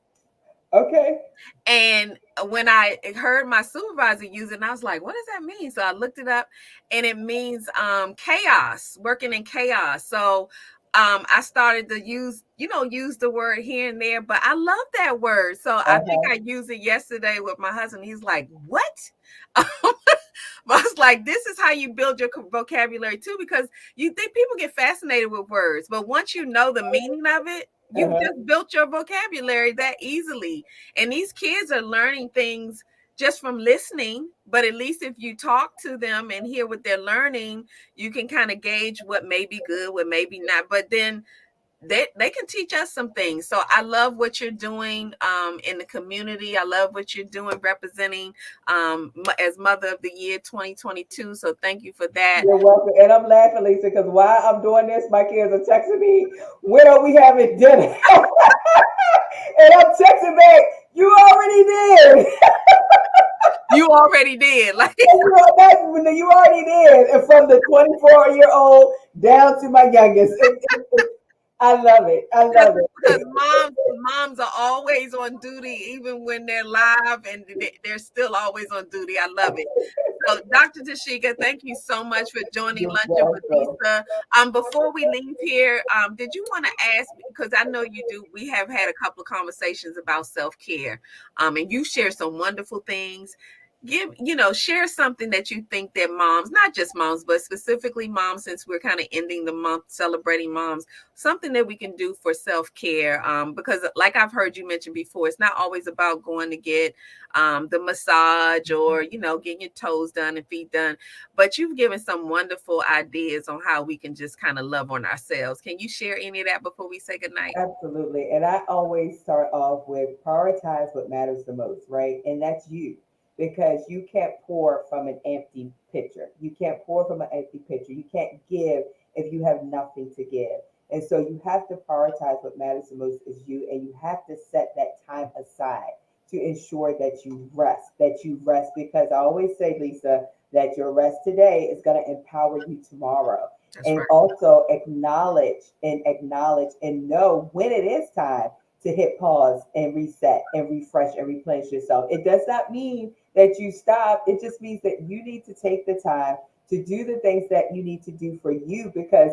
Okay. And when I heard my supervisor use it, and I was like, what does that mean? So I looked it up and it means chaos, working in chaos. So I started to use the word here and there, but I love that word. So I think Uh-huh. I used it yesterday with my husband. He's like, what? But I was like, this is how you build your vocabulary too, because you think people get fascinated with words, but once you know the meaning of it, you've Uh-huh. just built your vocabulary that easily. And these kids are learning things just from listening, but at least if you talk to them and hear what they're learning, you can kind of gauge what may be good, what may be not. But then they can teach us some things. So I love what you're doing in the community. I love what you're doing representing as Mother of the Year 2022. So thank you for that. You're welcome. And I'm laughing, Lisa, because while I'm doing this, my kids are texting me, when are we having dinner? And I'm texting back, you already did. You already did. Like, You already did. And from the 24-year-old down to my youngest. I love it. I Because love because it. moms are always on duty, even when they're live, and they're still always on duty. I love it. So, Dr. Tasheka, thank you so much for joining You're Luncheon with welcome. Lisa. Before we leave here, did you want to ask? Because I know you do. We have had a couple of conversations about self care, and you share some wonderful things. Share something that you think that moms, not just moms, but specifically moms, since we're kind of ending the month celebrating moms, something that we can do for self care. Because, like I've heard you mention before, it's not always about going to get the massage or getting your toes done and feet done, but you've given some wonderful ideas on how we can just kind of love on ourselves. Can you share any of that before we say goodnight? Absolutely. And I always start off with prioritize what matters the most, right? And that's you. Because you can't pour from an empty pitcher. You can't pour from an empty pitcher. You can't give if you have nothing to give. And so you have to prioritize what matters the most is you, and you have to set that time aside to ensure that you rest. Because I always say, Lisa, that your rest today is going to empower you tomorrow. That's And right. also acknowledge and know when it is time to hit pause and reset and refresh and replenish yourself. It does not mean that you stop. It just means that you need to take the time to do the things that you need to do for you, because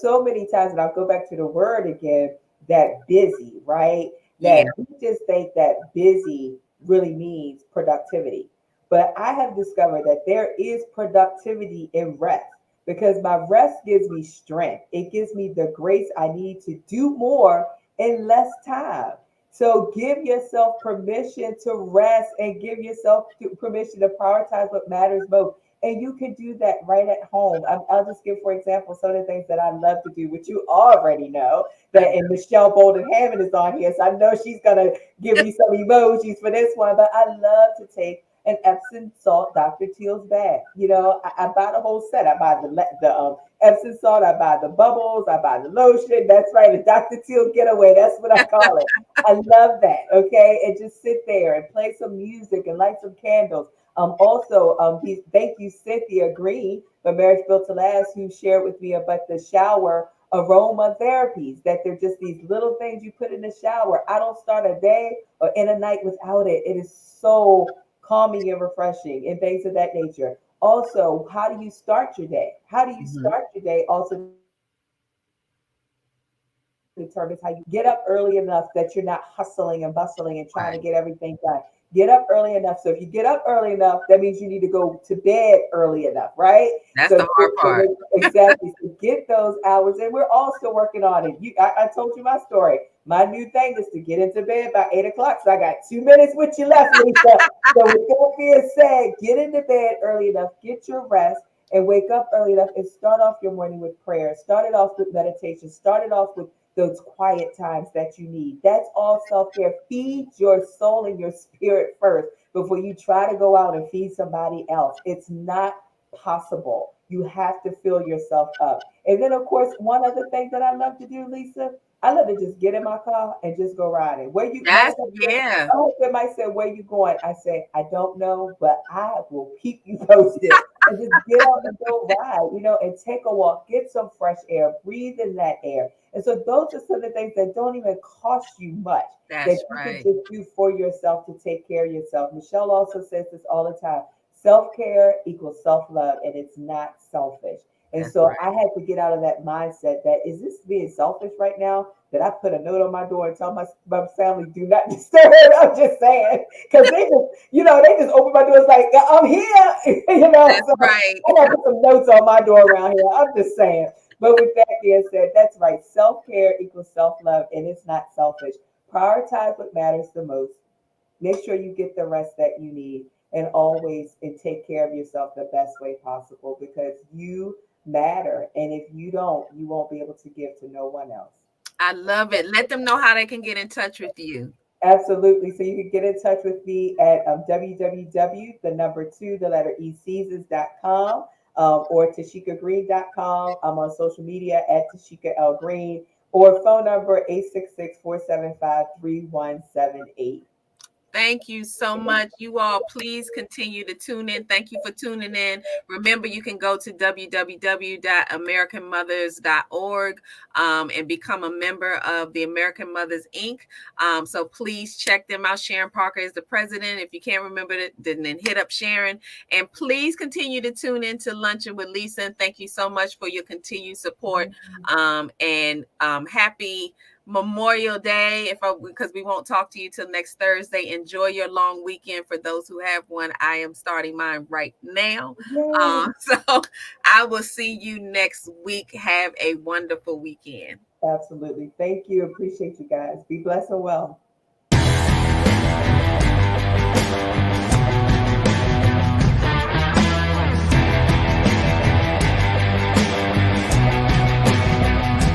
so many times, and I'll go back to the word again, that busy, right? Yeah, That we just think that busy really means productivity. But I have discovered that there is productivity in rest, because my rest gives me strength. It gives me the grace I need to do more in less time. So give yourself permission to rest and give yourself permission to prioritize what matters most. And you can do that right at home. I'll just give, for example, some of the things that I love to do, which you already know. I That, and Michelle Bolden Hammond is on here, so I know she's gonna give me some emojis for this one. But I love to take an Epsom salt Dr. Teal's bag. I buy the whole set. I buy the Epsom salt. I buy the bubbles. I buy the lotion. That's right, the Dr. Teal getaway. That's what I call it. I love that. Okay, and just sit there and play some music and light some candles. Also, thank you, Cynthia Green from Marriage Built to Last, who shared with me about the shower aroma therapies. That they're just these little things you put in the shower. I don't start a day or in a night without it. It is so calming and refreshing and things of that nature. Also, how do you start your day? How do you Mhm. start your day also determines how you end your day. Get up early enough that you're not hustling and bustling and trying to get everything done. Get up early enough. So if you get up early enough, that means you need to go to bed early enough, right? That's the hard part. Exactly. So get those hours, and we're all still working on it. I told you my story. My new thing is to get into bed by 8 o'clock. So I got 2 minutes with you left, Lisa. So with that being said, get into bed early enough, get your rest, and wake up early enough and start off your morning with prayer. Start it off with meditation. Start it off with those quiet times that you need. That's all self-care. Feed your soul and your spirit first before you try to go out and feed somebody else. It's not possible. You have to fill yourself up. And then, of course, one other thing that I love to do, Lisa, I love to just get in my car and just go riding. That's yeah. My husband might say, "Where you going?" I say, "I don't know, but I will keep you posted." And just get up and go ride, and take a walk, get some fresh air, breathe in that air. And so those are some of the things that don't even cost you much, that That's you can right. just do for yourself to take care of yourself. Michelle also says this all the time. Self-care equals self-love, and it's not selfish. And That's so right. I had to get out of that mindset that, is this being selfish right now? That I put a note on my door and tell my family, do not disturb. I'm just saying. Because they just open my door. It's like, I'm here. That's So right. I got to put some notes on my door around here. I'm just saying. But with that being said, that's right. Self-care equals self-love, and it's not selfish. Prioritize what matters the most. Make sure you get the rest that you need, and always and take care of yourself the best way possible, because you matter. And if you don't, you won't be able to give to no one else. I love it. Let them know how they can get in touch with you. Absolutely. So you can get in touch with me at www, the number two, the letter E, seasons.com, or tashekagreen.com. I'm on social media at Tasheka L. Green, or phone number 866-475-3178. Thank you so much. You all, please continue to tune in. Thank you for tuning in. Remember, you can go to www.americanmothers.org and become a member of the American Mothers Inc. So please check them out. Sharon Parker is the president. If you can't remember it, then hit up Sharon. And please continue to tune in to Luncheon with Lisa. And thank you so much for your continued support. And happy Memorial Day, because we won't talk to you till next Thursday. Enjoy your long weekend. For those who have one, I am starting mine right now. Yay. So I will see you next week. Have a wonderful weekend. Absolutely. Thank you. Appreciate you guys. Be blessed and well.